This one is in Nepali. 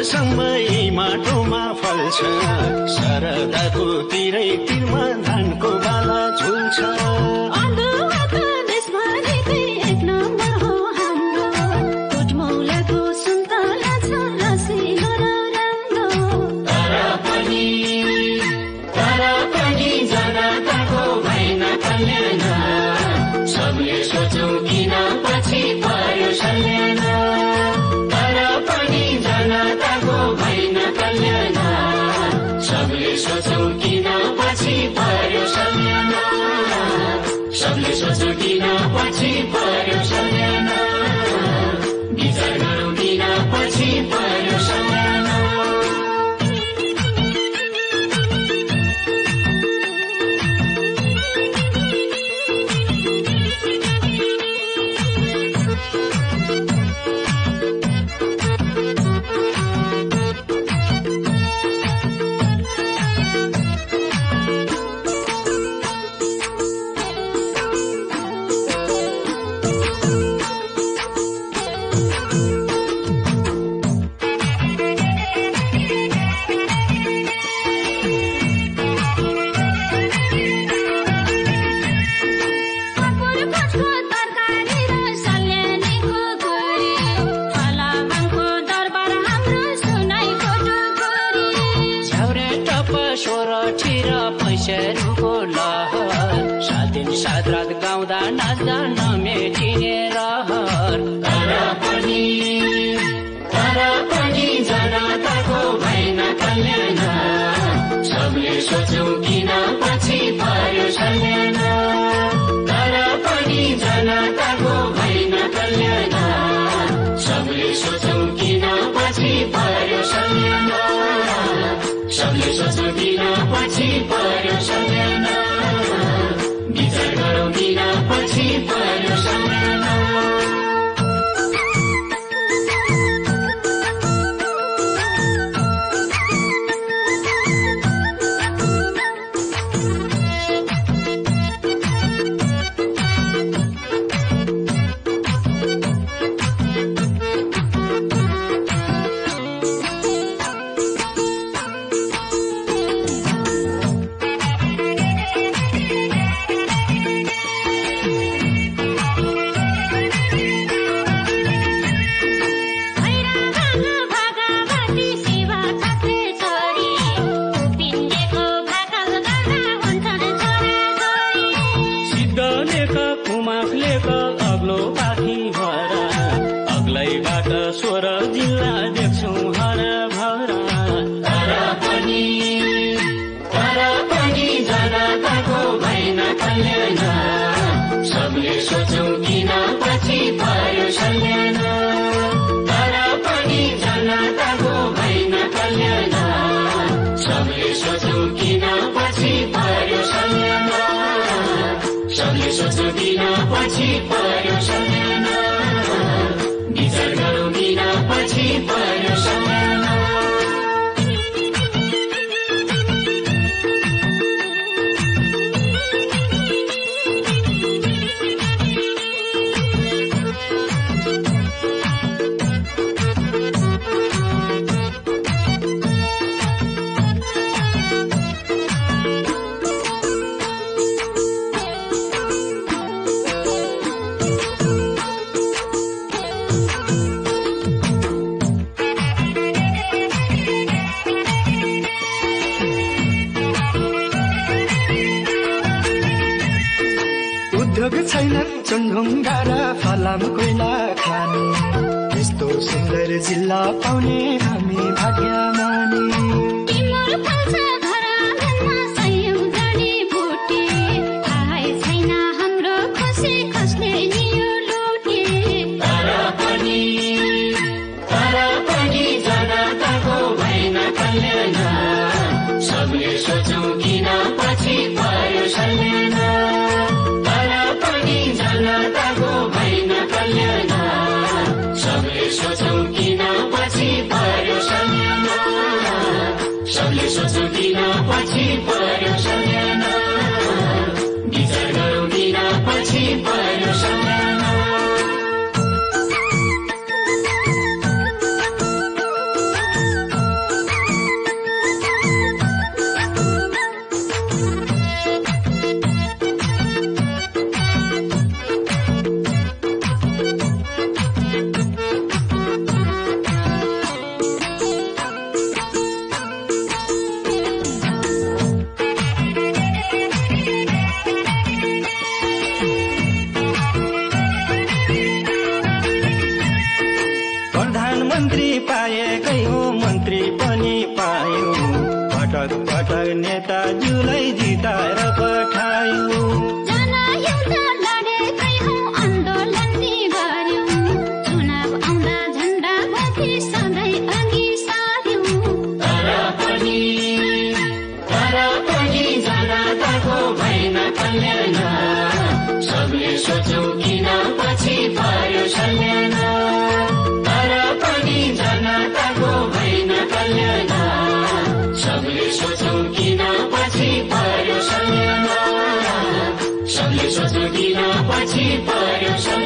सँगै माटोमा फल्छ सरदाको तिरै तिरमा धानको बाला झुल्छ सबले सोचौं किन पछि पर्यो सल्यान तर पनि जनताको भएन कल्याण सबले सोचौं किन पछि पर्यो सल्यान सबले सोचौं किन पछि पर्यो सल्यान विचार गरौँ किन पछि पर्यो सल्यान पैसेहरूको लहर सात दिन सात रात गाउँदा नाच्दा नमेटिने रहर तर पनि जनताको भएन कल्याण सबले सोचौं किन पछि पर्यो सल्यान तर पनि जनताको भएन कल्याण सबले सोचौं किन पछि पर्यो सल्यान सबले सोचौं किन पछि पर्यो सल्यान विचार गरौँ किन पछि पर्यो सल्यान सबले सोचौं किन पछि पर्यो सल्यान तर पनि जनताको भएन कल्याण सबले सोचौं किन पछि पर्यो सल्यान सबले सोचौं किन पछि पर्यो सल्यान विचार गरौँ किन पछि पर्यो सल्यान छैनन् चुनढुङ्गा र फलाम कोइला खाने यस्तो सुन्दर जिल्ला पाउने हामी भाग्यमानी जनताको भएन कल्याण सबले सोचौं किन पछि पर्यो सल्यान जनताको भएन कल्याण सबले सोचौं किन पछि पर्यो सल्यान सबले सोचौं किन पछि पर्यो सल्यान विचार गरौँ किन पछि पर्यो सल्यान पटक पटक नेताज्यूलाई जिताएर पठायौं। जनयुद्ध लडेकै हौ आन्दोलन नि गर्यौं, चुनाव आउँदा झण्डा बोकी सधैँ अघि सार्यौं। तर पनि जनताको भएन कल्याण, सबले सोचौं किन पछि पर्यो सल्यान। तर पनि जनताको भएन कल्याण, सबले सोचौं किन पछि पर्यो सल्यान। सबले सोचौं किन पछि पर्यो सल्यान।